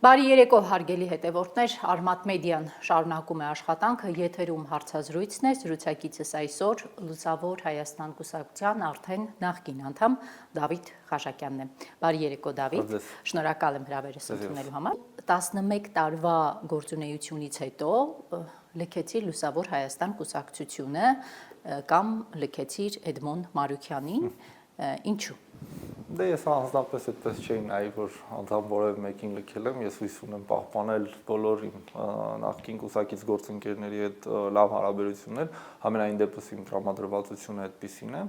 Բարի երեկո հարգելի հետևորդներ, Արմատ մեդիան շարունակում է աշխատանքը, եթերում հարցազրույցն է, զրուցակիցս այսօր Լուսավոր Հայաստան կուսակցության արդեն նախկին անդամ Դավիթ Խաշակյանն է։ Բարի երեկո Դավիթ, շնորհակալ եմ հրավերս ընդունելու համար։ 11 տարվա գործունեությունից հետո լքեցիր Լուսավոր Հայաստան կուսակցությունը կամ լքեցիր Էդմոն Մարուքյանին, ինչու՞։ Դե ես անձնապես այդպես չէի նայի, որ անդամ որևէ մեկին լքել եմ, ես հույս ունեմ պահպանել բոլոր իմ նախկին կուսակից գործընկերների հետ լավ հարաբերություններ, համենայն դեպս իմ տրամադրվածությունը այդպիսին է,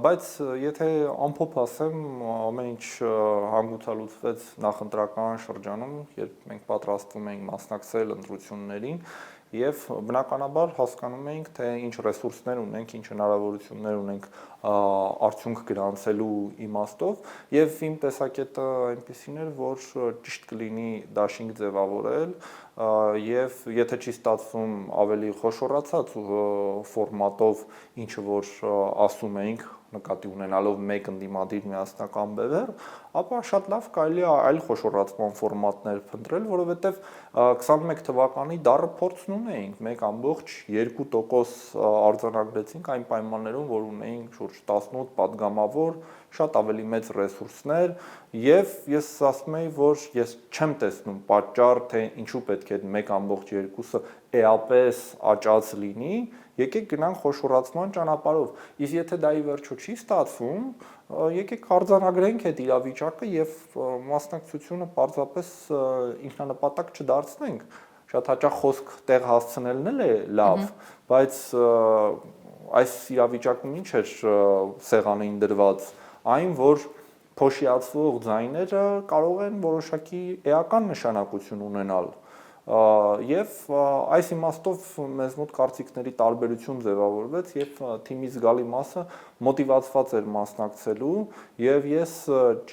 բայց եթե ամփոփ ասեմ, ամեն ինչ հանգուցալուծվեց նախընտրական շրջանում, երբ մենք պատրաստվում էինք մասնակցել ընտրություններին, եւ բնականաբար հասկանում էինք, թե ինչ ռեսուրսներ ունենք, ինչ հնարավորություններ ունենք արդյունք գրանցելու իմաստով եւ իմ տեսակետը այնպեսին էր, որ ճիշտ կլինի դաշինք ձևավորել եւ եթե չի ստացվում ավելի խոշորացած ֆորմատով ինչը որ ասում էինք նկատի ունենալով մեկ ընդդիմադիր միասնական բևեռ, ապա շատ լավ կարելի է այլ խոշորացման ֆորմատներ փնտրել, որովհետև 21 թվականի դառը փորձն ունեինք, 1.2% արձանագրեցինք այն պայմաններում, որ ունեինք շուրջ 18 падգամավոր, շատ ավելի մեծ ռեսուրսներ եւ ես ասում եի, որ ես չեմ տեսնում պատճառ, թե ինչու պետք է 1.2-ը էապես աճած լինի, եկեք գնանք խոշորացման ճանապարհով, իսկ եթե դա ի վերջո չի ստացվում, եկեք արձանագրենք այդ իրավիճակը եւ մասնակցությունը պարզապես ինքնանպատակ չդարձնենք, շատ հաճախ խոսք տեղ հասցնելն էլ է լավ, բայց այս իրավիճակում ինչ էր սեղանին դրված, այն որ փոշիացվող ձայները կարող են որոշակի էական նշանակություն ունենալ եւ այս իմաստով մեզ մոտ կարծիքների տարբերություն ձևավորվեց եւ թիմի զգալի մասը մոտիվացված էր մասնակցելու եւ ես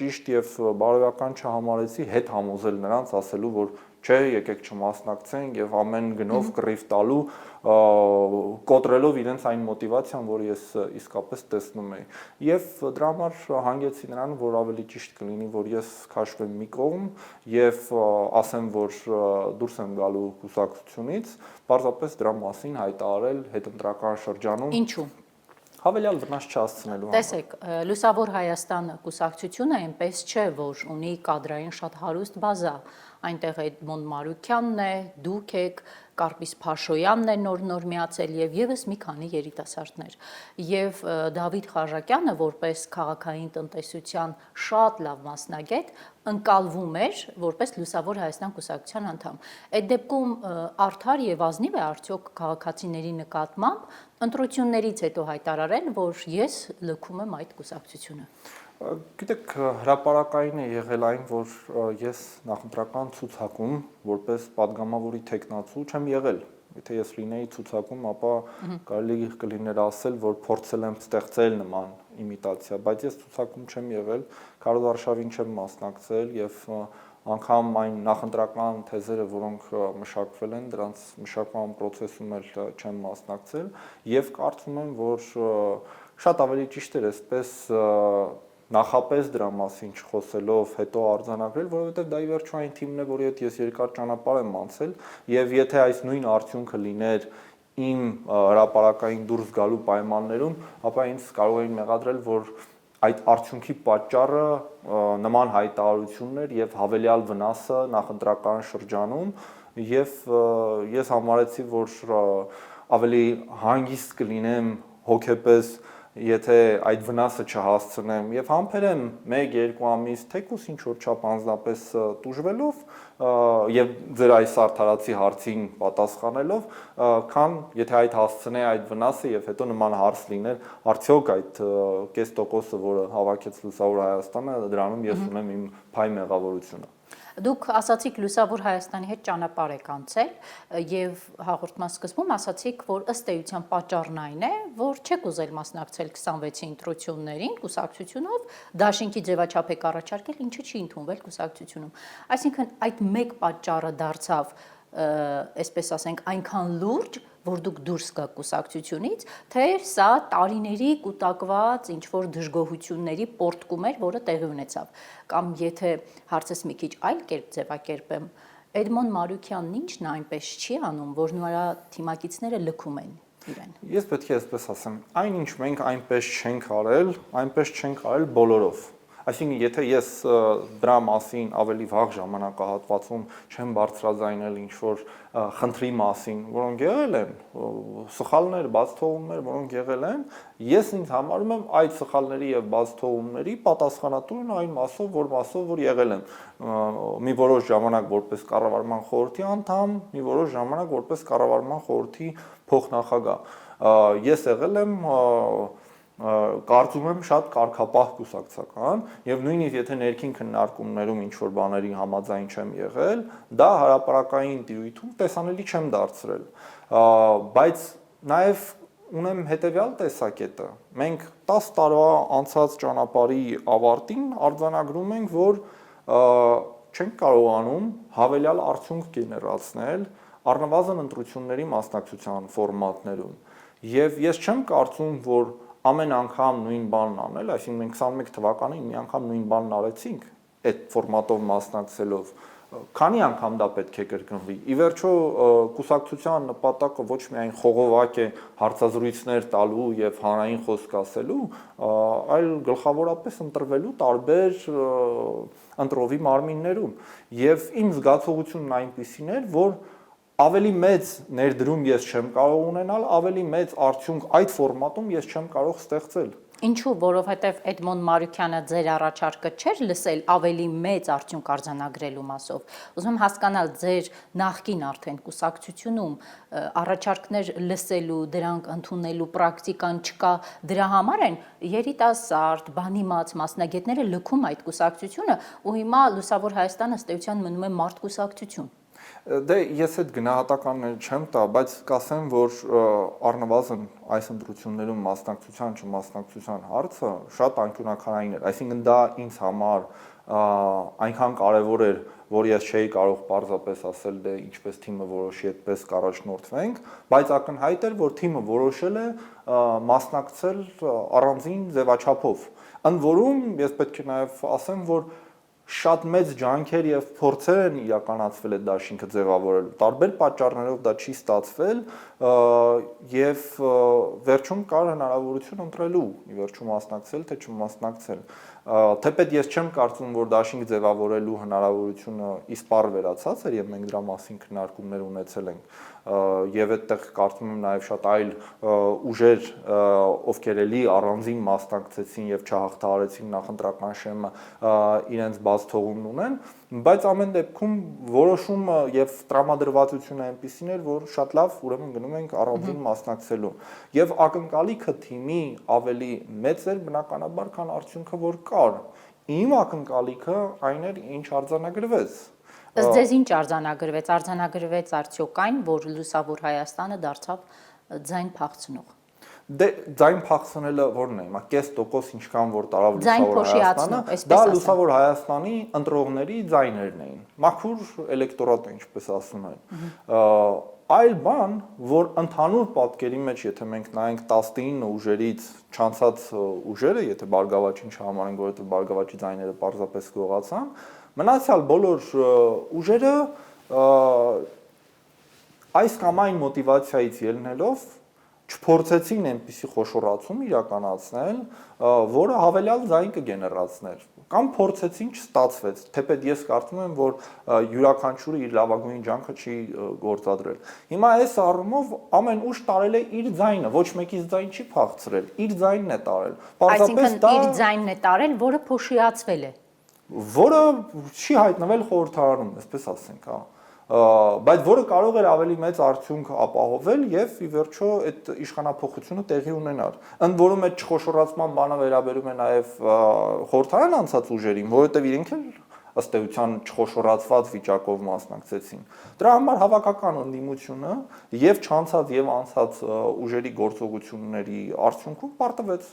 ճիշտ եւ բարոյական չհամարեցի հետ համոզել նրանց ասելու որ չէ եկեք չմասնակցենք եւ ամեն գնով կռիվ տալու կոտրելով իրենց այն մոտիվացիան, որ ես իսկապես տեսնում էի։ Եվ դրա համար հանգեցի նրան, որ ավելի ճիշտ կլինի, որ ես քաշվեմ մի կողմ եւ ասեմ, որ դուրս եմ գալու կուսակցությունից, պարզապես դրա մասին հայտարարել հետընտրական շրջանում։ Ինչու՞։ Հավելյալ վնաս չհասցնելու համար։ Տեսեք, Լուսավոր Հայաստան կուսակցությունը այնպես չէ, որ ունի կադրային շատ հարուստ բազա, այնտեղ Էդմոն Մարուքյանն է, դուք եք, Կարպիս Փաշոյանն է նոր միացել եւ եւս մի քանի երիտասարդներ։ Եվ Դավիթ Խաշակյանը, որպես քաղաքային տնտեսության շատ լավ մասնագետ, ընկալվում էր որպես Լուսավոր Հայաստան կուսակցության անդամ։ Այդ դեպքում արդար եւ ազնիվ է արդյոք քաղաքացիների նկատմամբ ընտրություններից հետո հայտարարել, որ ես լքում եմ այդ կուսակցությունը։ Գիտեք, հրապարակային է եղել այն, որ ես նախընտրական ցուցակում որպես падգամավորի տեխնացու չեմ եղել։ Եթե ես լինեի ցուցակում, ապա կարելի կլիներ ասել, որ փորձել եմ ստեղծել նման իմիտացիա, բայց ես ցուցակում չեմ եղել, քարոզարշավին չեմ մասնակցել եւ անգամ այն նախընտրական թեզերը, որոնք մշակվել են, դրանց մշակման process-ում էլ չեմ մասնակցել եւ կարծում եմ, որ շատ ավելի ճիշտ էր այսպես նախապես դրա մասին չխոսելով հետո արձանագրել, որովհետև դա ի վերջո այն թիմն է, որի հետ ես երկար ճանապարհ եմ անցել, եւ եթե այս նույն արդյունքը լիներ իմ հրապարակային դուրս գալու պայմաններում, ապա ինձ կարող էին մեղադրել, որ այդ արդյունքի պատճառը նման հայտարարություններ եւ հավելյալ վնասը նախընտրական շրջանում եւ ես համարեցի, որ ավելի հանգիստ կլինեմ հոգեպես եթե այդ վնասը չհասցնեմ եւ համբերեմ 1-2 ամիս թեկուս ինչ որ չափ անձնապես տուժվելով եւ ձեր այս արդարացի հարցին պատասխանելով, քան եթե այդ հասցնեի այդ վնասը եւ հետո նման հարց լիներ, արդյոք այդ կես տոկոսը, որը հավաքեց Լուսավոր Հայաստանը, դրանում ես ունեմ իմ փայ մեղավորությունը։ Դուք ասացիք Լուսավոր Հայաստանի հետ ճանապարհ եք անցել եւ հաղորդման սկզբում ասացիք, որ ըստ էության պատճառն այն է, որ չեք ուզել մասնակցել 26-ի ընտրություններին կուսակցությունով, դաշինքի ձևաչափ եք առաջարկել, ինչը չի ընդունվել կուսակցությունում։ Այսինքն այդ մեկ պատճառը դարձավ, այսպես ասենք, այնքան լուրջ, որ դուք դուրս գաք կուսակցությունից, թե սա տարիների կուտակված ինչ-որ դժգոհությունների պորտկում էր, որը տեղի ունեցավ։ Կամ եթե հարցս մի քիչ այլ կերպ ձևակերպեմ, Էդմոն Մարուքյանն ինչն այնպես չի անում, որ նրա թիմակիցները լքում են իրեն։ Ես պետք է այսպես ասեմ, այնինչ մենք այնպես չենք արել բոլորով։ Այսինքն, եթե ես դրա մասին ավելի վաղ ժամանակահատվածում չեմ բարձրաձայնել ինչ-որ խնդրի մասին, որոնք եղել են, սխալներ, բացթողումներ, որոնք եղել են, ես ինձ համարում եմ այդ սխալների եւ բացթողումների պատասխանատուն այն մասով, որ եղել եմ մի որոշ ժամանակ որպես կառավարման խորհրդի անդամ, մի որոշ ժամանակ որպես կառավարման խորհրդի փոխնախագահ։ Ես եղել եմ կարծում եմ շատ կարգապահ կուսակցական եւ նույնիսկ եթե ներքին քննարկումներում ինչ որ բաների համաձայն չեմ եղել, դա հարաբերակային տիրույթում տեսանելի չեմ դարձրել, բայց նաեւ ունեմ հետեւյալ տեսակետը. մենք 10 տարվա անցած ճանապարհի ավարտին արձանագրում ենք, որ չենք կարողանում հավելյալ արդյունք գեներացնել առնվազն ընտրությունների մասնակցության ֆորմատներում եւ ես չեմ կարծում, որ ամեն անգամ նույն բանն անել, այսինքն մենք 21 թվականին մի անգամ նույն բանն արեցինք այդ ֆորմատով մասնակցելով, քանի անգամ դա պետք է կրկնվի։ Ի վերջո կուսակցության նպատակը ոչ միայն խողովակ է հարցազրույցներ տալու եւ հանրային խոսք ասելու, այլ գլխավորապես ընտրվելու տարբեր ընտրովի մարմիններում։ Եվ իմ զգացողությունն այնպիսին էր, որ ավելի մեծ ներդրում ես չեմ կարող ունենալ, ավելի մեծ արդյունք այդ ֆորմատում ես չեմ կարող ստեղծել։ Ինչու, որովհետև Էդմոն Մարուքյանը ձեր առաջարկը չէր լսել ավելի մեծ արդյունք արձանագրելու մասով։ Ուզում եմ հասկանալ ձեր նախկին արդեն կուսակցությունում առաջարկներ լսելու, դրանք ընդունելու պրակտիկան չկա, դրա համար են երիտասարդ, բանիմաց մասնագետները լքում այդ կուսակցությունը, ու հիմա Լուսավոր Հայաստանը ըստ էության մնում է մարդ կուսակցություն։ Դե ես այդ գնահատականները չեմ տա, բայց կասեմ, որ առնվազն այս ընտրություններում մասնակցության չմասնակցության հարցը շատ անկյունաքարային էր, այսինքն դա ինձ համար այնքան կարևոր էր, որ ես չէի կարող պարզապես ասել դե ինչպես թիմը որոշի, այդպես կառաջնորդվենք, բայց ակնհայտ էր, որ թիմը որոշել է մասնակցել առանձին ձևաչափով։ Ընդ որում ես պետք է նաև ասեմ, որ շատ մեծ ջանքեր եւ փորձեր են իրականացվել այդ դաշինքը ձևավորելու։ Տարբեր պատճառներով դա չի ստացվել եւ վերջում կար հնարավորություն ընտրելու, ի վերջո մասնակցել թե չմասնակցել։ Թեպետ ես չեմ կարծում, որ դաշինք ձևավորելու հնարավորությունը իսպառ վերացած էր եւ մենք դրա մասին քննարկումներ ունեցել ենք եւ այդտեղ կարծում եմ նաեւ շատ այլ ուժեր, ովքեր էլի առանձին մասնակցեցին եւ չհաղթահարեցին նախընտրական շեմը, իրենց բացթողումն ունեն, բայց ամեն դեպքում որոշումը եւ տրամադրվածությունը այնպեսին էր, որ շատ լավ, ուրեմն գնում ենք առանձին մասնակցելու եւ ակնկալիքը թիմի ավելի մեծ էր բնականաբար, քան արդյունքը որ կար։ Իմ ակնկալիքը այն էր, ինչ արձանագրվեց։ Ըստ ձեզ ինչ արձանագրվեց, արդյոք այն, որ Լուսավոր Հայաստանը դարձավ ձայն փախցնող։ Դե ձայն փախցնելը որն է, հիմա կես տոկոս ինչքան որ տարավ Լուսավոր Հայաստանը, դա Լուսավոր Հայաստանի ընտրողների ձայներն էին։ Մաքուր էլեկտորատ է, ինչպես ասում են։ Այլ բան, որ ընդհանուր պատկերի մեջ, եթե մենք նայենք 19 ուժերից չանցած ուժերը, եթե Բարգավաճին չհամարենք, որովհետև Բարգավաճի ձայները պարզապես գողացան, մնացյալ բոլոր ուժերը այս կամ այն մոտիվացիայից ելնելով չփորձեցին այնպիսի խոշորացում իրականացնել, որը հավելյալ ձայն կգեներացներ, կամ փորձեցին չստացվեց, թեպետ ես կարծում եմ, որ յուրաքանչյուրը իր լավագույն ջանքը չի գործադրել։ Հիմա այս առումով ամեն ուժ տարել է իր ձայնը, ոչ մեկից ձայն չի փախցրել, իր ձայնն է տարել։ Այսինքն իր ձայնն է տարել, որը փոշիացվել է։ Որը չի հայտնվել խորհրդարանում, այսպես ասենք, հա։ Բայց որը կարող էր ավելի մեծ արդյունք ապահովել եւ ի վերջո այդ իշխանափոխությունը տեղի ունենար։ Ընդ որում այդ չխոշորացման բանը վերաբերում է նաեւ խորհրդարան անցած ուժերին, որովհետեւ իրենք էլ ըստ էության չխոշորացված վիճակով մասնակցեցին։ Դրա համար հավաքական ընդդիմությունը եւ չանցած եւ անցած ուժերի գործողությունների արդյունքում պարտվեց։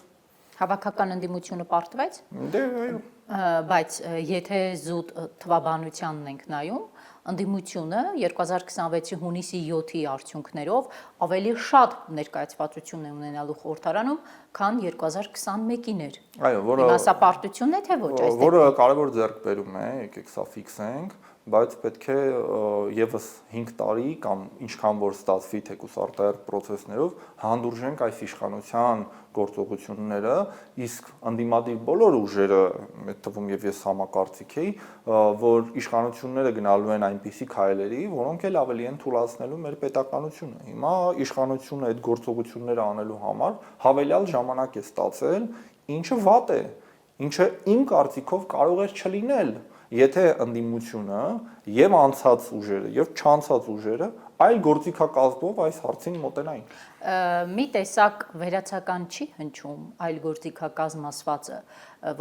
Հավաքական ընդդիմությունը պարտվեց։ Դե այո։ Բայց եթե զուտ թվաբանությանն ենք նայում, ընդդիմությունը 2026-ի հունիսի 7-ի արդյունքներով ավելի շատ ներկայացվածություն է ունենալու խորհրդարանում, քան 2021-ին էր։ Այո, որը Սա պարտություն է թե ոչ այս որը կարևոր ձեռքբերում է, եկեք սա ֆիքսենք, բայց պետք է եւս 5 տարի կամ ինչքան որ ստացվի թեկուս արտահերթ process-ներով հանդուրժենք այս իշխանության գործողությունները, իսկ ընդդիմադիր բոլոր ուժերը, այդ թվում եւ ես համակարծիք էի, որ իշխանությունները գնալու են այնպիսի քայլերի, որոնք էլ ավելի են թույլատնելու մեր պետականությունը։ Հիմա իշխանությունը այդ գործողությունները անելու համար հավելյալ ժամանակ է ստացել, ինչը վատ է, ինչը իմ կարծիքով կարող էր չլինել, եթե ընդդիմությունը եւ անցած ուժերը եւ չանցած ուժերը այլ գործիքակազմով այս հարցին մոտենային։ Մի տեսակ վերացական չի հնչում այլ գործիքակազմ ասվածը,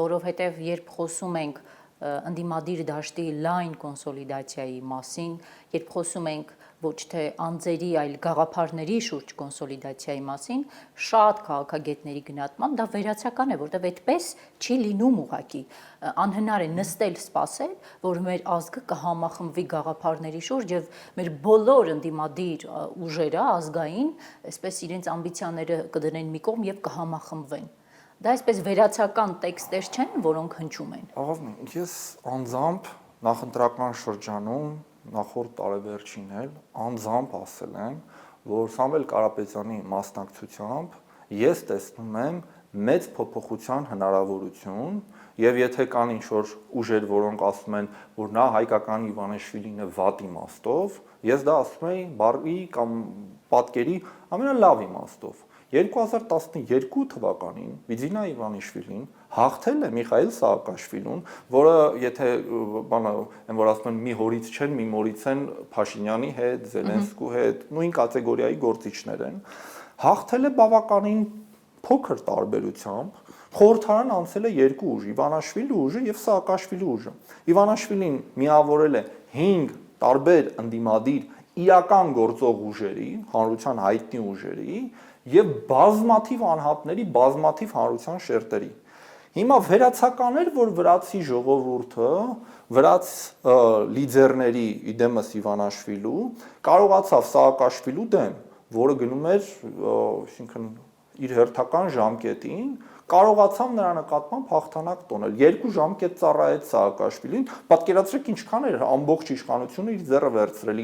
որովհետև երբ խոսում ենք ընդդիմադիր դաշտի լայն կոնսոլիդացիայի մասին, երբ խոսում ենք ոչ թե անձերի, այլ գաղափարների շուրջ կոնսոլիդացիայի մասին, շատ քաղաքագետների գնահատմամբ դա վերացական է, որտեղ այդպես չի լինում ուղղակի։ Անհնար է նստել սպասել, որ մեր ազգը կհամախմբվի գաղափարների շուրջ եւ մեր բոլոր ընդդիմադիր ուժերը ազգային, այսպես իրենց ամբիցիաները կդնեն մի կողմ եւ կհամախմբվեն։ Դա այսպես վերացական տեքստեր չեն, որոնք հնչում են։ Աղավնի, ես անձամբ նախընտրական շրջանում նախորդ տարեվերջին էլ անձամբ ասել եմ, որ Սամվել Կարապետյանի մասնակցությամբ ես տեսնում եմ մեծ փոփոխության հնարավորություն եւ եթե կան ինչ-որ ուժեր, որոնք ասում են, որ նա հայկական Իվանեշվիլին է վատ իմաստով, ես դա ասում եմ բառի կամ պատկերի ամենալավ իմաստով։ 2012 թվականին Վիդինա Իվանիշվիլին հաղթել է Միխայիլ Սաակաշվիլուն, որը եթե բանը են որ ասում են մի հորից չեն, մի մորից են Փաշինյանի հետ, Զելենսկու հետ, նույն կատեգորիայի գործիչներ են, հաղթել է բավականին փոքր տարբերությամբ, խորհրդարան անցել է երկու ուժ, Իվանաշվիլի ուժը եւ Սաակաշվիլի ուժը։ Իվանաշվիլին միավորել է 5 տարբեր ընդդիմադիր իրական գործող ուժերի, հանրության հայտնի ուժերի եւ բազմաթիվ անհատների, բազմաթիվ հանրության շերտերի։ Հիմա վերացական էր, որ վրացի ժողովուրդը, վրաց լիդերների իդեմս Իվանաշվիլու կարողացավ Սաակաշվիլու դեմ, որը գնում էր, այսինքն իր հերթական ժամկետին, կարողացավ նրա նկատմամբ հաղթանակ տոնել։ 2 ժամկետ ծառայեց Սաակաշվիլին, պատկերացրեք ինչքան էր ամբողջ իշխանությունը իր ձեռը վերցրել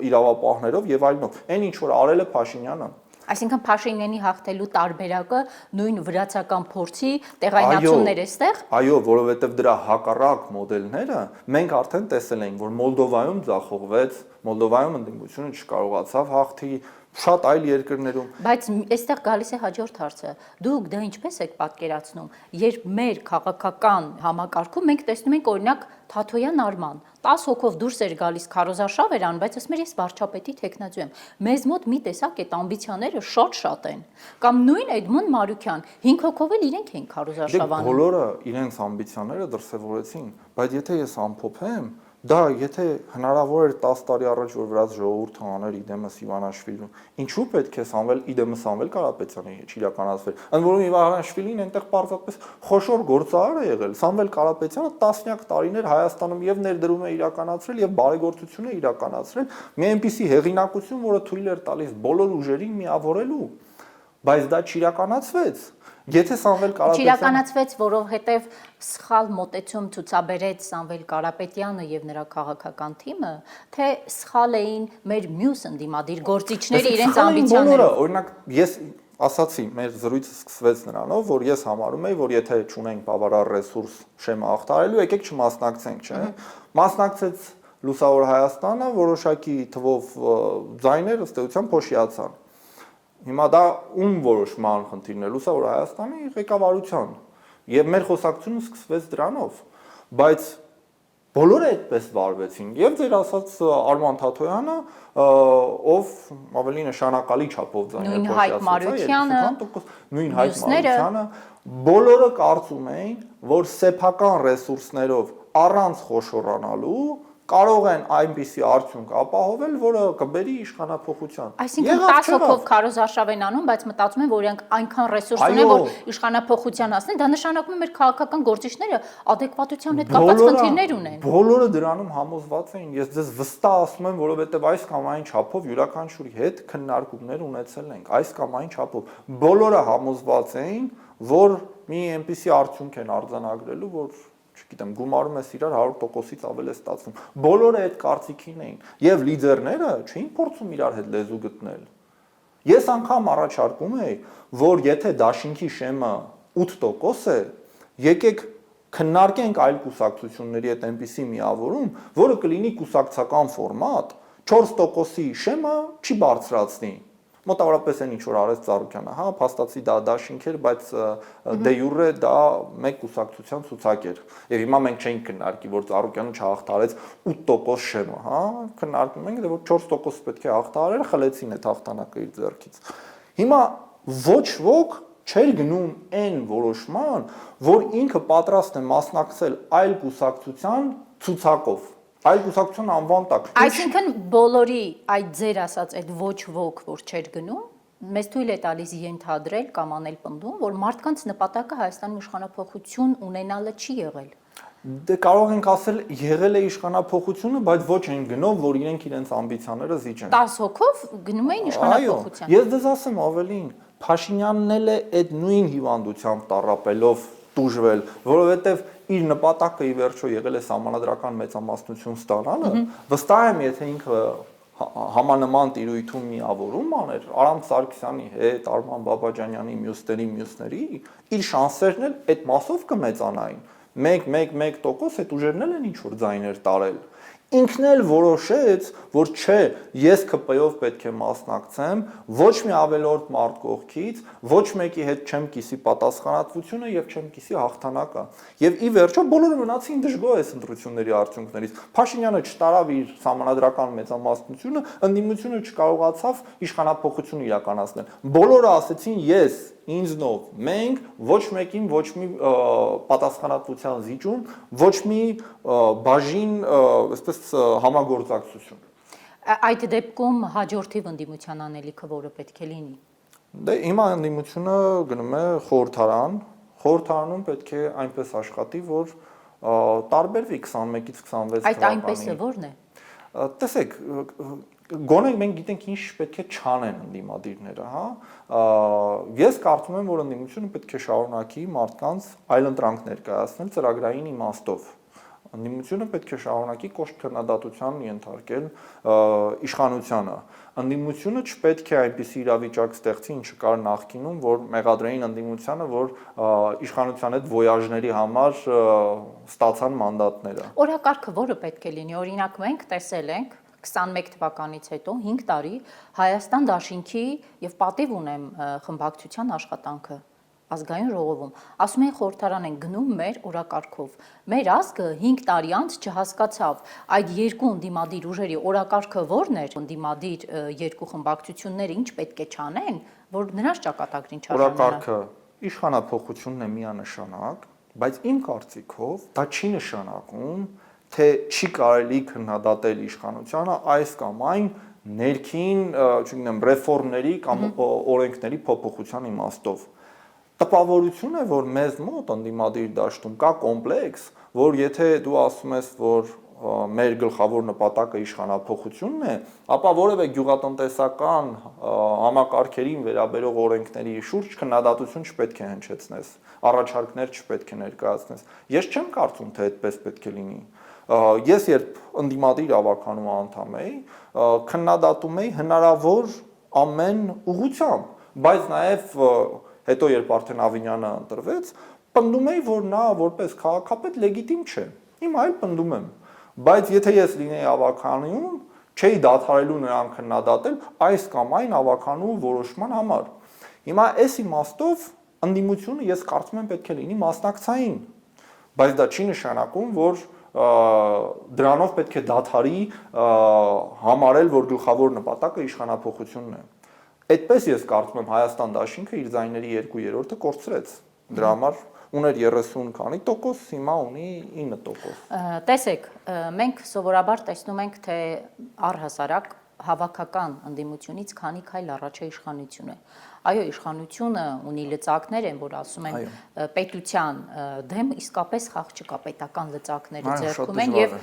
իրավապահներով եւ այլնով։ Այն ինչ որ արել է Փաշինյանը։ Այսինքն Փաշինյանի հաղթելու տարբերակը նույն վրացական փորձի տեղայնացումներ է ստեղ։ Այո, որովհետև դրա հակառակ մոդելները մենք արդեն տեսել ենք, որ Մոլդովայում ձախողվեց, Մոլդովայում ընդդիմությունը չկարողացավ հաղթի, շատ այլ երկրներում։ Բայց այստեղ գալիս է հաջորդ հարցը։ Դուք դա ինչպես եք պատկերացնում, երբ մեր քաղաքական համակարգում մենք տեսնում ենք օրինակ Թաթոյան Արման 10 հոգով դուրս էր գալիս քարոզարշավ էր անում, բայց ասում էր ես վարչապետի թեկնածու եմ։ Մեզ մոտ մի տեսակ այդ ամբիցիաները շատ են։ Կամ նույն Էդմոն Մարուքյան 5 հոգով էլ իրենք էին քարոզարշավ անում։ Բոլորը իրենց ամբիցիաները դրսևորեցին, բայց եթե ես ամփոփեմ, դա եթե հնարավոր էր 10 տարի առաջ որ վրաց ժողովուրդը աներ իդեմս Իվանաշվիլին, ինչու պետք է իդեմս Սամվել Կարապետյանի չիրականացվեր։ Ընդ որում Իվանաշվիլին այնտեղ պարզապես խոշոր գործարար է եղել։ Սամվել Կարապետյանը տասնյակ տարիներ Հայաստանում եւ ներդրում է իրականացրել եւ բարեգործություն է իրականացրել, մի այնպիսի հեղինակություն, որը թույլ էր տալիս բոլոր ուժերին միավորելու, բայց դա չիրականացվեց։ Եթե Սամվել Կարապետյանը Չիրականացվեց, որովհետև սխալ մոտեցում ցուցաբերեց Սամվել Կարապետյանը եւ նրա քաղաքական թիմը, թե սխալ էին մեր մյուս ընդդիմադիր գործիչները իրենց ամբիցիաներով։ Օրինակ ես ասացի, մեր զրույցը սկսվեց նրանով, որ ես համարում եի, որ եթե չունենք բավարար ռեսուրս շեմը ախտարելու, եկեք չմասնակցենք, չէ՞։ Մասնակցեց Լուսավոր Հայաստանը, որոշակի թվով ձայներ ըստ էության փոշիացան։ Հիմա դա ում որոշման խնդիրն է, Լուսավոր Հայաստանի ղեկավարության, եւ մեր խոսակցությունը սկսվեց դրանով, բայց բոլորը այդպես վարվեցին, եւ ձեր ասած Արման Թաթոյանը, ով ավելի նշանակալի չափով ձայներ փոշիացրեց, նույն Հայկ Մարությանը, բոլորը կարծում էին, որ սեփական ռեսուրսներով առանց խոշորանալու կարող են այնպիսի արդյունք ապահովել, որը կբերի իշխանափոխության։ Այսինքն 10 հոգով քարոզարշավ են անում, բայց մտածում են, որ իրենք այնքան ռեսուրս ունեն, որ իշխանափոխության հասնեն, դա նշանակում է մեր քաղաքական գործիչները ադեկվատության հետ կապված խնդիրներ ունեն։ Բոլորը դրանում համոզված էին, ես ձեզ վստահ ասում եմ, որովհետև այս կամ այն չափով յուրաքանչյուրի հետ քննարկումներ ունեցել ենք, այս կամ այն չափով։ Բոլորը համոզված էին, որ մի այնպիսի արդյունք են արձանագրելու, որ չգիտեմ, գումարում ես իրար 100%-ից ավել է ստացվում։ Բոլորը այդ կարծիքին էին, եւ լիդերները չէին փորձում իրար հետ լեզու գտնել։ Ես անգամ առաջարկում էի, որ եթե դաշինքի շեմը 8% է, եկեք քննարկենք այլ կուսակցությունների հետ այնպիսի միավորում, որը կլինի կուսակցական ֆորմատ, 4%-ի շեմը չի բարձրացնի։ Մոտավորապես այն ինչ որ արեց Ծառուկյանը, հա, փաստացի դա դաշինք էր, բայց դե յուրե դա մեկ կուսակցության ցուցակ էր։ Եվ հիմա մենք չենք քննարկի, որ Ծառուկյանը չհաղթարեց 8% շեմը, հա, քննարկում ենք, դե որ 4% պետք է հաղթարեր, խլեցին այդ հաղթանակը իր ձեռքից։ Հիմա ոչ ոք չէր գնում այն որոշման, որ ինքը պատրաստ է մասնակցել այլ կուսակցության ցուցակով, այլ կուսակցության անվան տակ։ Այսինքն բոլորի այդ ձեր ասած այդ ոչ ոք, որ չէր գնում, մեզ թույլ է տալիս ենթադրել կամ անել պնդում, որ մարդկանց նպատակը Հայաստանում իշխանափոխություն ունենալը չի եղել։ Դե կարող ենք ասել եղել է իշխանափոխությունը, բայց ոչ այն գնով, որ իրենք իրենց ամբիցիաները զիջեն։ 10 հոգով գնում էին իշխանափոխության։ Այո, ես դες ասեմ ավելին, Փաշինյանն էլ է այդ նույն հիվանդությամբ տառապելով տուժվել, որովհետև իր նպատակը ի վերջո եղել է համանդրական մեծամասնություն ստանալը, վստահ եմ, եթե ինքը համանման տիրույթում միավորում աներ Արամ Սարգսյանի հետ, Արման Բաբաջանյանի, մյուսների, իր շանսերն էլ այդ մասով կմեծանային։ 1% այդ ուժերն են ինչ որ ձայներ տարել։ Ինքն էլ որոշեց, որ չէ, ես ԿՊ-ով պետք է մասնակցեմ, ոչ մի ավելորդ մարդ կողքից, ոչ մեկի հետ չեմ կիսի պատասխանատվությունը եւ չեմ կիսի հաղթանակը։ Եվ ի վերջո բոլորը մնացին դժգոհ այս ընտրությունների արդյունքներից։ Փաշինյանը չտարավ իր համանդրական մեծամասնությունը, ընդդիմությունը չկարողացավ իշխանափոխություն իրականացնել։ Բոլորը ասեցին ես, ինձնով, մենք ոչ մեկին ոչ մի պատասխանատվության զիջում, ոչ մի բաժին, այսպես համագործակցություն։ Այդ դեպքում հաջորդիվ ընդդիմության անելիքը որը պետք է լինի։ Դե հիմա ընդդիմությունը գնում է խորհրդարան, խորհրդարանում պետք է այնպես աշխատի, որ տարբերվի 21-ից 26 Այդ այնպեսը ո՞րն է։ Տեսեք, գոնե մենք գիտենք ինչ պետք է չանեն ընդդիմադիրները, հա։ Ես կարծում եմ, որ ընդդիմությունը պետք է շարունակի մարդկանց այլընտրանք ներկայացնել ծրագրային իմաստով։ Ընդդիմությունը պետք է շարունակի կոշտ քննադատության ենթարկել իշխանությանը։ Ընդդիմությունը չպետք է այնպիսի իրավիճակ ստեղծի, ինչը կար նախկինում, որ մեղադրեին ընդդիմությանը, որ իշխանության հետ ոյաժների համար ստացան մանդատները։ Օրակարգը որը պետք է լինի, օրինակ մենք տեսել ենք 21 թվականից հետո 5 տարի Հայաստան դաշինքի եւ պատիվ ունեմ խմբակցության աշխատանքը ազգային ժողովում։ Ասում են խորհրդարան են գնում մեր օրակարգով։ Մեր ազգը 5 տարի անց չհասկացավ այդ երկու ընդդիմադիր ուժերի օրակարգը ո՞րն էր, ընդդիմադիր երկու խմբակցությունները ինչ պետք է չանեն, որ նրանց ճակատագրին չարժանանա։ Օրակարգը իշխանափոխությունն է միանշանակ, բայց իմ կարծիքով դա չի նշանակում, թե չի կարելի քննադատել իշխանությանը այս կամ այն ներքին, չգիտեմ, ռեֆորմների կամ օրենքների փոփոխության իմաստով։ Տպավորություն է, որ մեզ մոտ ընդդիմադիր դաշտում կա կոմպլեքս, որ եթե դու ասում ես, որ մեր գլխավոր նպատակը իշխանափոխությունն է, ապա որևէ գյուղատնտեսական համակարգերին վերաբերող օրենքների շուրջ քննադատություն չպետք է հնչեցնես, առաջարկներ չպետք է ներկայացնես։ Ես չեմ կարծում, թե այդպես պետք է լինի։ Ես երբ ընդդիմադիր ավականու անդամ էի, քննադատում էի հնարավոր ամեն ուղղությամբ, բայց նաև հետո երբ արդեն Ավինյանը ընտրվեց, պնդում էի, որ նա որպես քաղաքապետ լեգիտիմ չէ։ Հիմա այլ պնդում եմ, բայց եթե ես լինեի ավականում, չէի դադարելու նրան քննադատել այս կամ այն ավականու որոշման համար։ Հիմա այս իմաստով ընդդիմությունը ես կարծում եմ պետք է լինի մասնակցային, բայց դա չի նշանակում, որ դրանով պետք է դադարի համարել, որ գլխավոր նպատակը իշխանափոխությունն է։ Այդպես ես կարծում եմ Հայաստան դաշինքը իր ձայների 2/3 կորցրեց։ Դրա համար ուներ 30 քանի տոկոս, հիմա ունի 9%։ Տեսեք, մենք սովորաբար տեսնում ենք, թե առհասարակ հավաքական ընդդիմությունից քանի քայլ առաջ է իշխանությունը։ Այո, իշխանությունը ունի լծակներ են, որ ասում են պետության դեմ իսկապես խաղ չկա, պետական լծակները ձեռքում են եւ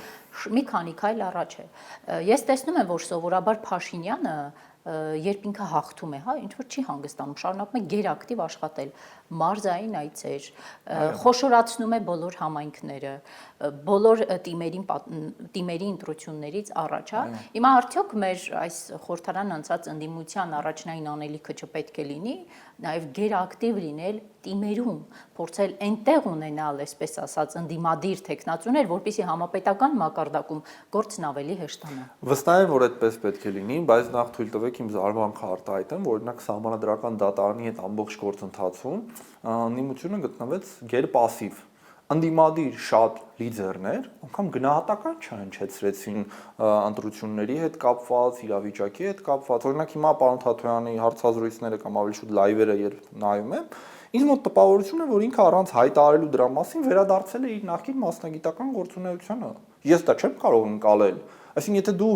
մի քանի քայլ առաջ է։ Ես տեսնում եմ, որ սովորաբար Փաշինյանը երբ ինքը հաղթում է, հա, ինչ որ չի հանգստանում, շարունակում է գերակտիվ աշխատել, մարզային այցեր, խոշորացնում է բոլոր համայնքները, բոլոր տիմերի ընտրություններից առաջ, հա։ Հիմա արդյոք մեր այս խորհրդարան անցած ընդդիմության առաջնային անելիքը չպետք է լինի, նաև գերակտիվ լինել տիմերում, փորձել այնտեղ ունենալ, այսպես ասած, ընդդիմադիր տեխնացուներ, որպեսզի համապետական մակարդակում գործն ավելի հեշտանա։ Վստահ եմ, որ այդպես պետք է լինի, բայց նախ թույլ տվեք իմ զարմանքը արտահայտեմ, որ օրինակ Սահմանադրական դատարանի հետ ամբողջ գործընթացում ընդդիմությունը գտնվեց գերպասիվ։ Ընդդիմադիր շատ լիդերներ անգամ գնահատական չհնչեցրեցին ընտրությունների հետ կապված, իրավիճակի հետ կապված։ Օրինակ հիմա պարոն Թաթոյանի հարցազրույցները կամ ավելի շուտ լայվերը երբ նայում եմ, ինձ մոտ տպավորություն է, որ ինքը առանց հայտարարելու դրա մասին վերադարձել է իր նախկին մասնագիտական գործունեությանը։ Ես դա չեմ կարող ընկալել։ Այսինքն եթե դու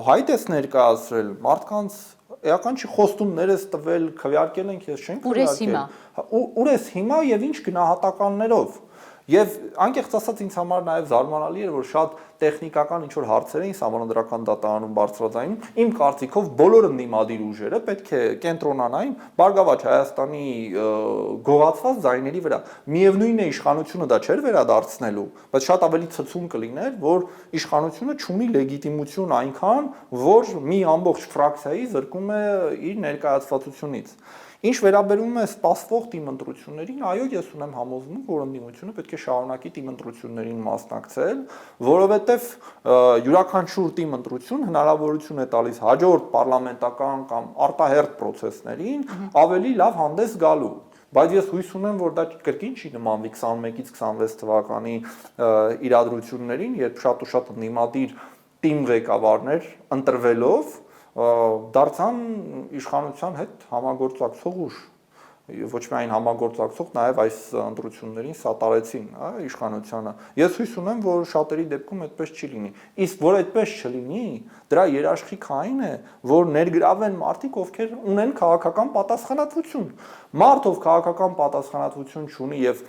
հայտ ես ներկայացրել մարդկանց էական չի խոստումներ ես տվել, քվեարկել ենք, ես չենք քվեարկել։ Ուր ես հիմա եւ ինչ գնահատականներով։ Եվ անկեղծ ասած ինձ համար նաև զարմանալի էր, որ շատ տեխնիկական ինչ-որ հարցեր էին Սահմանադրական դատարանում բարձրաձայնում։ Իմ կարծիքով բոլոր ընդդիմադիր ուժերը պետք է կենտրոնանային Բարգավաճ Հայաստանի գողացված ձայների վրա։ Միևնույն է իշխանությունը դա չէր վերադարձնելու, բայց շատ ավելի ցցում կլիներ, որ իշխանությունը չունի լեգիտիմություն այնքան, որ մի ամբողջ ֆրակցիայի զրկում է իր ներկայացվածությունից։ Ինչ վերաբերում է սպասվող թիմ ընտրություններին, այո, ես ունեմ համոզմունք, որ ընդդիմությունը պետք է շարունակի թիմ ընտրություններին մասնակցել, որովհետև յուրաքանչյուր թիմ ընտրություն հնարավորություն է տալիս հաջորդ պարլամենտական կամ արտահերթ պրոցեսներին ավելի լավ հանդես գալու։ Բայց ես հույս ունեմ, որ դա կրկին չի նմանվի 21-ից 26 թվականի իրադրություններին, երբ շատ ու շատ ընդդիմադիր թիմ ղեկավարներ ընտրվելով դարձան իշխանության հետ համագործակցող ուժ, ոչ միայն համագործակցող, նաև այս ընտրություններին սատարեցին, հա, իշխանությանը։ Ես հույս ունեմ, որ շատերի դեպքում այդպես չի լինի։ Իսկ որ այդպես չլինի, դրա երաշխիքը այն է, որ ներգրավեն մարդիկ, ովքեր ունեն քաղաքական պատասխանատվություն։ Մարդ, ով քաղաքական պատասխանատվություն չունի եւ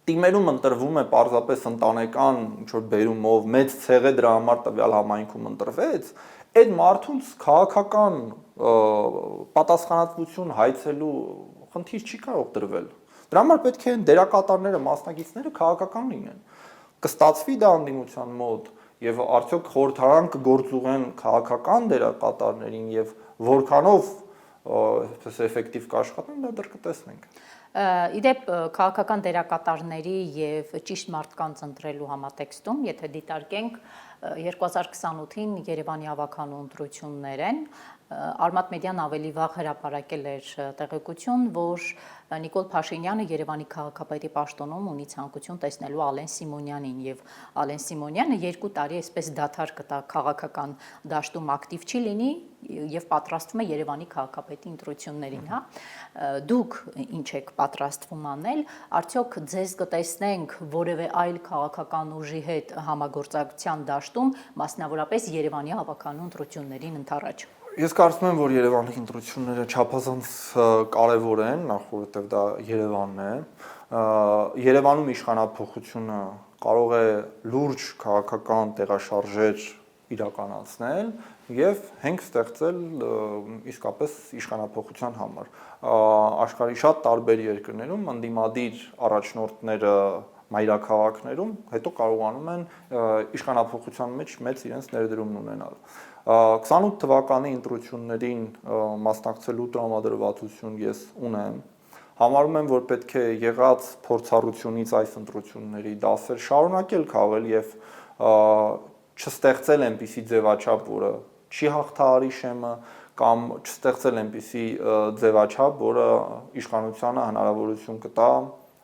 թիմերում ընտրվում է պարզապես ընտանեկան ինչ-որ բերումով, մեծ ցեղ է դրա համար տվյալ համայնքում ընտրվեց, այդ մարդուց քաղաքական պատասխանատվություն հայցելու խնդիր չի կարող դրվել։ Դրա համար պետք է դերակատարները, մասնակիցները քաղաքական լինեն։ Կստացվի դա ընդդիմության մոտ եւ արդյոք խորհրդարան կգործուղեն քաղաքական դերակատարներին եւ որքանով այսպես էֆեկտիվ կաշխատեն, դա դեռ կտեսնենք։ Իդեպ քաղաքական դերակատարների եւ ճիշտ մարդկանց ընտրելու համատեքստում, եթե դիտարկենք 2028-ին Երևանի ավականու ընտրություններ են, Արմատ Մեդիան ավելի վաղ հրապարակել էր տեղեկություն, որ Նիկոլ Փաշինյանը Երևանի քաղաքապետի պաշտոնում ունի ցանկություն տեսնելու Ալեն Սիմոնյանին եւ Ալեն Սիմոնյանը 2 տարի այսպես դադար կտա քաղաքական դաշտում ակտիվ չի լինի եւ պատրաստվում է Երևանի քաղաքապետի ընտրություններին, հա։ Դուք ինչ եք պատրաստվում անել, արդյոք ձեզ կտեսնենք որևէ այլ քաղաքական ուժի հետ համագործակցության դաշտում, մասնավորապես Երևանի ավականու ընտրություններին ընդառաջ։ Ես կարծում եմ, որ Երևանի ընտրությունները չափազանց կարևոր են, նախ որովհետև դա Երևանն է։ Երևանում իշխանափոխությունը կարող է լուրջ քաղաքական տեղաշարժեր իրականացնել եւ հենք ստեղծել իսկապես իշխանափոխության համար։ Աշխարհի շատ տարբեր երկրներում ընդդիմադիր առաջնորդները մայրաքաղաքներում հետո կարողանում են իշխանափոխության մեջ մեծ իրենց ներդրումն ունենալ։ 28 թվականի ընտրություններին մասնակցելու տրամադրվածություն ես ունեմ։ Համարում եմ, որ պետք է եղած փորձառությունից այս ընտրությունների դասեր շարունակել քաղել եւ չստեղծել այնպիսի ձևաչափ, որը չի հաղթահարի շեմը, կամ չստեղծել այնպիսի ձևաչափ, որը իշխանությանը հնարավորություն կտա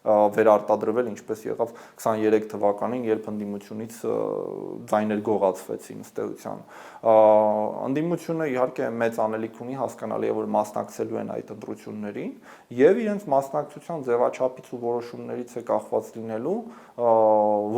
վերարտադրվել, ինչպես եղավ 23 թվականին, երբ ընդդիմությունից ձայներ գողացվեցին ըստ էության։ Ընդդիմությունը իհարկե մեծ անելիք ունի, հասկանալի է, որ մասնակցելու են այդ ընտրություններին եւ իրենց մասնակցության ձևաչափից ու որոշումներից է կախված լինելու,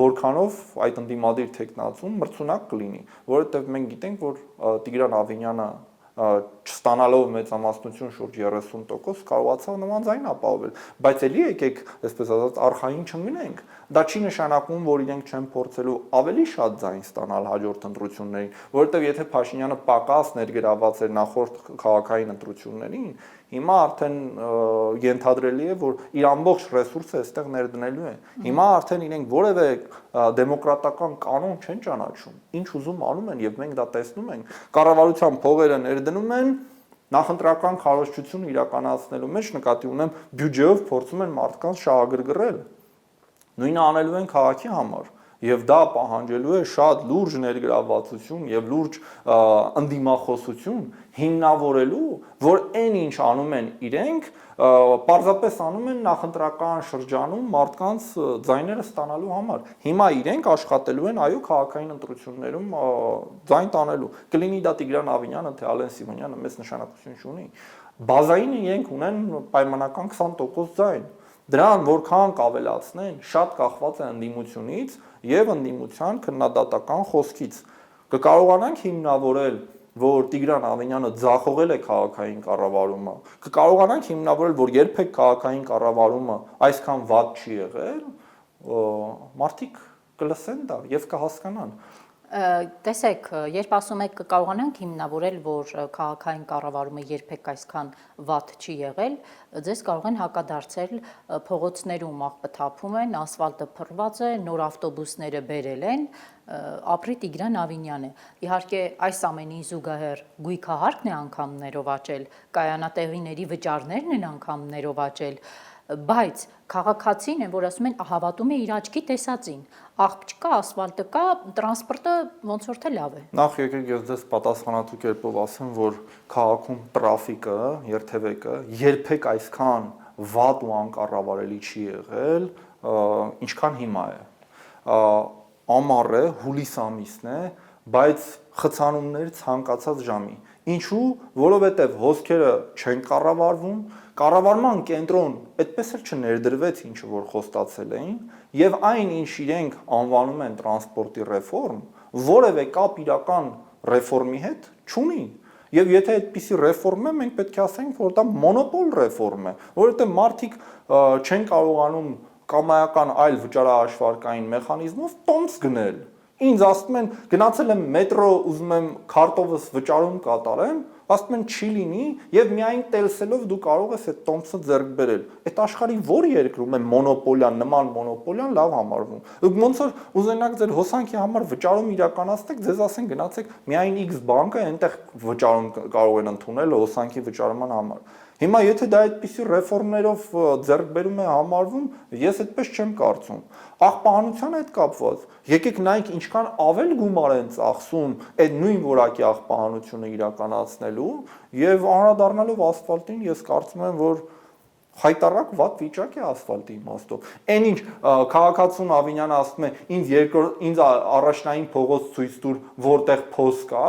որքանով այդ ընդդիմադիր թեկնածուն մրցունակ կլինի, որովհետեւ մենք գիտենք, որ Տիգրան Ավինյանը չստանալով մեծամասնություն շուրջ 30% կարողացավ նման ձայն ապահովել, բայց էլի եկեք, այսպես ասած, արխային չմնենք, դա չի նշանակում, որ իրենք չեն փորձելու ավելի շատ ձայն ստանալ հաջորդ ընտրություններին, որովհետև եթե Փաշինյանը պակաս ներգրաված էր նախորդ քաղաքային ընտրություններին, հիմա արդեն ենթադրելի է, որ իր ամբողջ ռեսուրսը այստեղ ներդնելու է։ Հիմա արդեն իրենք որևէ դեմոկրատական կանոն չեն ճանաչում։ Ինչ ուզում անում են եւ մենք դա տեսնում ենք։ Կառավարության փողերը ներդնում են, նախընտրական քարոզչություն իրականացնելու մեջ նկատի ունեմ բյուջեով փորձում են մարդկանց շահագրգռել։ Նույնը անելու են քաղաքի համար։ Եվ դա պահանջելու է շատ լուրջ ներգրավվածություն եւ լուրջ ընդդիմախոսություն հիմնավորելու, որ այն ինչ անում են իրենք, պարզապես անում են նախընտրական շրջանում մարդկանց ձայները ստանալու համար։ Հիմա իրենք աշխատելու են այո քաղաքային ընտրություններում ձայն տանելու։ Կլինի դա Տիգրան Ավինյանը, թե Ալեն Սիմոնյանը մեծ նշանակություն չունի։ Բազային իրենք ունեն պայմանական 20% ձայն։ Դրան որքան կավելացնեն, շատ կախված է ընդդիմությունից եւ ընդդիմության քննադատական խոսքից։ Կկարողանանք հիմնավորել, որ Տիգրան Ավինյանը ձախողել է քաղաքային կառավարումը, կկարողանանք հիմնավորել, որ երբեք քաղաքային կառավարումը այսքան վատ չի եղել, մարդիկ կլսեն դա եւ կհասկանան։ Տեսեք, երբ ասում եք կկարողանանք հիմնավորել, որ քաղաքային կառավարումը երբեք այսքան վատ չի եղել, ձեզ կարող են հակադարձել փողոցներում աղբը թափում են, ասֆալտը փռված է, նոր ավտոբուսները բերել են, ապրի Տիգրան Ավինյանը։ Իհարկե այս ամենին զուգահեռ գույքահարկն է անգամ ներողաճել, կայանատեղիների վճարներն են անգամ ներողաճել, բայց քաղաքացին են, որ ասում են հավատում է իր աչքի տեսածին, աղբ չկա, ասֆալտը կա, տրանսպորտը ոնց որ թե լավ է։ Նախ եկեք ես ձեզ պատասխանատու կերպով ասեմ, որ քաղաքում տրաֆիկը, երթևեկը երբեք այսքան վատ ու անկառավարելի չի եղել, ինչքան հիմա է։ Ամառ է, հուլիս ամիսն է, բայց խցանումներ ցանկացած ժամի։ Ինչու? Որովհետև հոսքերը չեն կառավարվում, կառավարման կենտրոն այդպես էլ չներդրվեց, ինչը որ խոստացել էին, եւ այն, ինչ իրենք անվանում են տրանսպորտի ռեֆորմ, որևէ կապ իրական ռեֆորմի հետ չունի։ Եվ եթե այդպիսի ռեֆորմ է, մենք պետք է ասենք, որ դա մոնոպոլ ռեֆորմ է, որովհետև մարդիկ չեն կարողանում կամայական այլ վճարահաշվարկային մեխանիզմով տոմս գնել։ Ինձ ասում են, գնացել եմ մետրո, ուզում եմ քարտովս վճարում կատարեմ, ասում են չի լինի եւ միայն տելսելով դու կարող ես այդ տոմսը ձեռք բերել։ Այդ աշխարհի որ երկրում է մոնոպոլիան, նման մոնոպոլիան լավ համարվում։ Դուք ոնց որ ուզենաք ձեր հոսանքի համար վճարում իրականացնեք, ձեզ ասեն գնացեք միայն X բանկը, այնտեղ վճարում կարող են ընդունել հոսանքի վճարման համար։ Հիմա եթե դա այդպիսի ռեֆորմներով ձեռքբերում է համարվում, ես այդպես չեմ կարծում։ Աղբահանության հետ կապված, եկեք նայեք ինչքան ավել գումար են ծախսում այդ նույն որակի աղբահանությունը իրականացնելու եւ անդրադառնալով ասֆալտին, ես կարծում եմ, որ հայտարարակ վատ վիճակ է ասֆալտի իմաստով։ Այն ինչ քաղաքացուն Ավինյանը ասում է, ինձ առաջնային փողոց ցույց տուր, որտեղ փոս կա,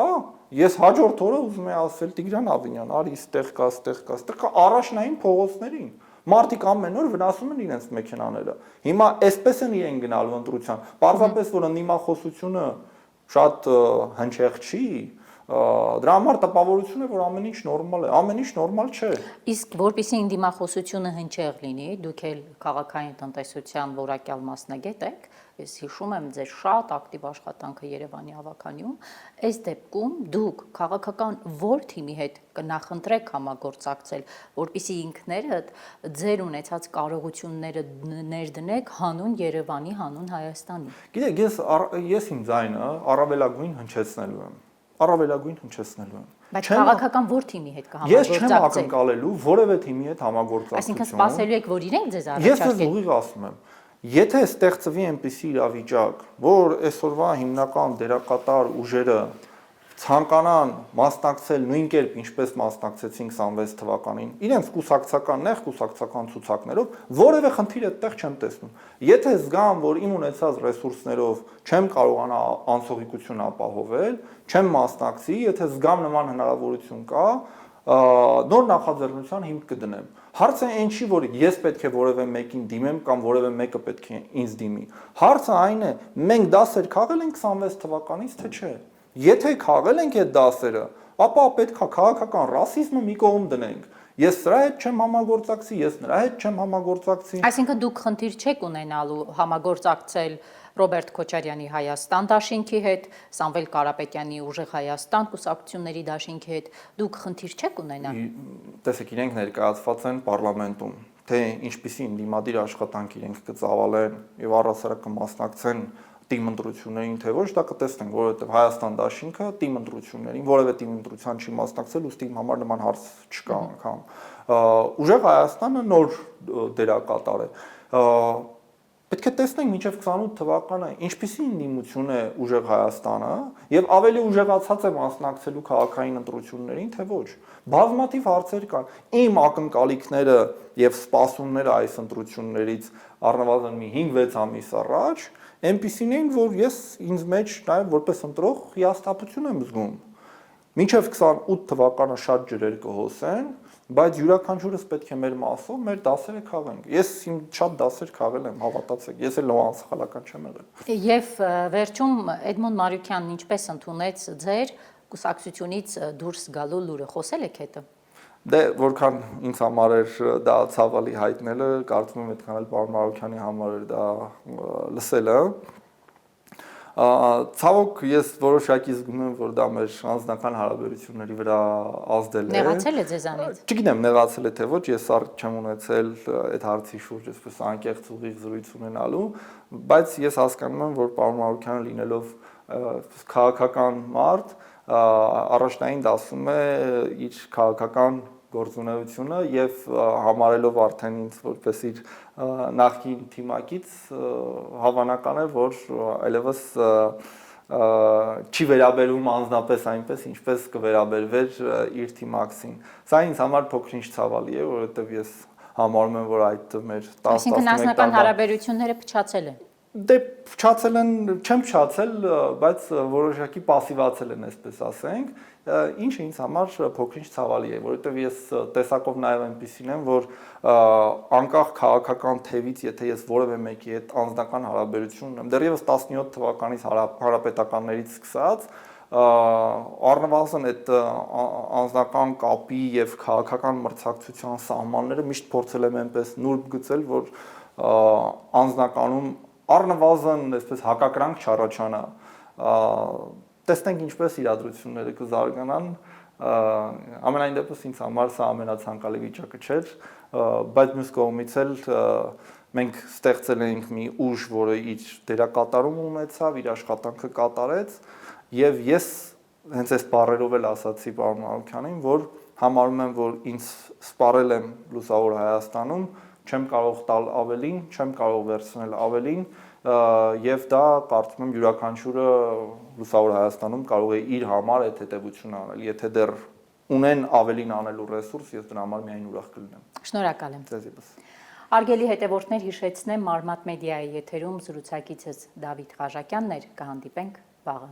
ես հաջորդ օրը ուզում եմ ասել Տիգրան Ավինյան, արի ստեղ կա առաջնային փողոցներին։ Մարդիկ ամեն օր վնասում են իրենց մեքենաները։ Հիմա այսպես են իրեն գնալու ընտրության։ Պարզապես որ ընդդիմախոսությունը շատ հնչեղ չի, դրա համար տպավորություն է, որ ամեն ինչ նորմալ է, ամեն ինչ նորմալ չէ։ Իսկ որպեսզի ընդդիմախոսությունը հնչեղ լինի, դուք էլ քաղաքային տնտեսության որակյալ մասնագետ եք, ես հիշում եմ ձեր շատ ակտիվ աշխատանքը Երևանի ավականիում, այս դեպքում դուք քաղաքական որ թիմի հետ կնախընտրեք համագործակցել, որպեսզի ինքներդ ձեր ունեցած կարողությունները ներդնեք հանուն Երևանի, հանուն Հայաստանի։ Գիտեք, ես իմ ձայնը առավելագույն հնչեցնելու եմ։ Առավելագույն հնչեցնելու եմ։ Բայց քաղաքական որ թիմի հետ Ես չեմ կհամագործակցեք։ ակնկալելու որևէ թիմի հետ համագործակցություն։ Այսինքն սպասելու եք, որ իրենք ձեզ Ես առաջարկեն։ ձեզ ուղիղ ասում եմ, եթե ստեղծվի այնպիսի իրավիճակ, որ այսօրվա հիմնական դերակատար ուժերը ցանկանան մասնակցել նույն կերպ ինչպես մասնակցեցին 26 թվականին իրենց կուսակցական նեղ կուսակցական ցուցակներով որևէ խնդիր այդտեղ չեմ տեսնում եթե զգամ որ իմ ունեցած ռեսուրսներով չեմ կարողանա անցողիկություն ապահովել չեմ մասնակցի եթե զգամ նման հնարավորություն կա նոր նախաձեռնության հիմք կդնեմ հարցը այն չի որ ես պետք է որևէ մեկին դիմեմ կամ որևէ մեկը պետք է ինձ դիմի հարցը այն է մենք դասեր քաղել ենք 26 թվականից թե չէ Եթե քաղել ենք այդ դասերը, ապա պետք է քաղաքական ռասիզմը մի կողմ դնենք։ Ես սրա հետ չեմ համագործակցի, ես նրա հետ չեմ համագործակցի։ Այսինքն դուք խնդիր չեք ունենալու համագործակցել Ռոբերտ Քոչարյանի Հայաստան դաշինքի հետ, Սամվել Կարապետյանի Ուժեղ Հայաստան կուսակցությունների դաշինքի հետ, դուք խնդիր չեք ունենա։ Տեսեք, իրենք ներկայացված են պարլամենտում, թե ինչպիսի դիմադիր աշխատանք իրենք կծավալեն եւ առասարակ կմասնակցեն թիմ ընտրություններին թե ոչ դա կտեսնենք որովհետև Հայաստան դաշինքը թիմ ընտրություններին որևէ թիմ ընտրության չի մասնակցել ուստի համար նման հարց չկա անգամ ուժեղ Հայաստանը նոր դերակատար է պետք է տեսնենք մինչև 28 թվականը ինչպիսի ընդդիմություն է ուժեղ Հայաստանը եւ ավելի ուժեղացած է մասնակցելու քաղաքային ընտրություններին թե ոչ բազմաթիվ հարցեր կան իմ ակնկալիքները եւ սպասումները այս ընտրություններից առնվազն մի 5-6 ամիս առաջ այնպիսին էին, որ ես ինձ մեջ նաև որպես ընտրող հիասթափություն եմ զգում։ Մինչև 28 թվականը շատ ջրեր կհոսեն, բայց յուրաքանչյուրս պետք է մեր մասով մեր դասերը քաղենք։ Ես իմ շատ դասեր քաղել եմ, հավատացեք, ես էլ անսխալական չեմ եղել։ Եվ վերջում Էդմոն Մարուկյանն ինչպես ընդունեց ձեր կուսակցությունից դուրս գալու լուրը, խոսել եք հետը։ Դե որքան ինձ համար էր դա ցավալի հայտնելը, կարծում եմ այդքան էլ պարոն Մարուկյանի համար էր դա լսելը։ Ցավոք ես որոշակի զգում եմ, որ դա մեր անձնական հարաբերությունների վրա ազդել է։ Նեղացել է ձեզանից։ Չգիտեմ, նեղացել է թե ոչ, ես առ չեմ ունեցել այդ հարցի շուրջ այսպես անկեղծ ուղիղ զրույց ունենալու, բայց ես հասկանում եմ, որ պարոն Մարուկյանը լինելով քաղաքական մարդ, առաջնային դասում է իր քաղաքական գործունեությունը եւ համարելով արդեն ինձ որպես իր նախկին թիմակից հավանական է որ այլևս չի վերաբերում անձնապես այնպես ինչպես կվերաբերվեր իր թիմակցին սա ինձ համար փոքր-ինչ ցավալի է որովհետեւ ես համարում եմ որ այդ մեր 10-11 Այսինքն անձնական հարաբերությունները փչացել են Դե փչացել են, չեմ փչացել, բայց որոշակի пассивացել են, այսպես ասենք, ինչը ինձ համար փոքրինչ ցավալի է, որովհետև ես տեսակով նաև այնպեսին եմ, որ անկախ քաղաքական թևից, եթե ես որևէ մեկի հետ անձնական հարաբերություն ունեմ, դեռևս 17 թվականից հանրապետականներից սկսած, առնվազն այդ անձնական կապի եւ քաղաքական մրցակցության սահմանները միշտ փորձել եմ այնպես նուրբ գծել, որ անձնականում առնվազն այսպես հակակրանք չառաջանա տեսնենք ինչպես իրադրությունները կզարգանան ամենայն դեպս ինձ համար սա ամենացանկալի վիճակը չէր բայց մյուս կողմից էլ մենք ստեղծել ենք մի ուժ որը իր դերակատարում ունեցավ իր աշխատանքը կատարեց եւ ես հենց այս բառերով էլ ասացի պարոն Մարուկյանին որ համարում եմ որ ինձ սպառել եմ լուսավոր Հայաստանում չեմ կարող տալ ավելին, չեմ կարող վերցնել ավելին եւ դա կարծում եմ յուրաքանչյուրը լուսավոր Հայաստանում կարող է իր համար այդ հետևությունը անել։ Եթե դեռ ունեն ավելին անելու ռեսուրս, ես դրա համար միայն ուրախ կլինեմ։ Շնորհակալ եմ։ Ձեզ եւս։ Արգելի հետևորդներ, հիշեցնեմ Մարմատ մեդիայի եթերում զրուցակիցս Դավիթ Ղաժակյանն էր, կհանդիպենք վաղը։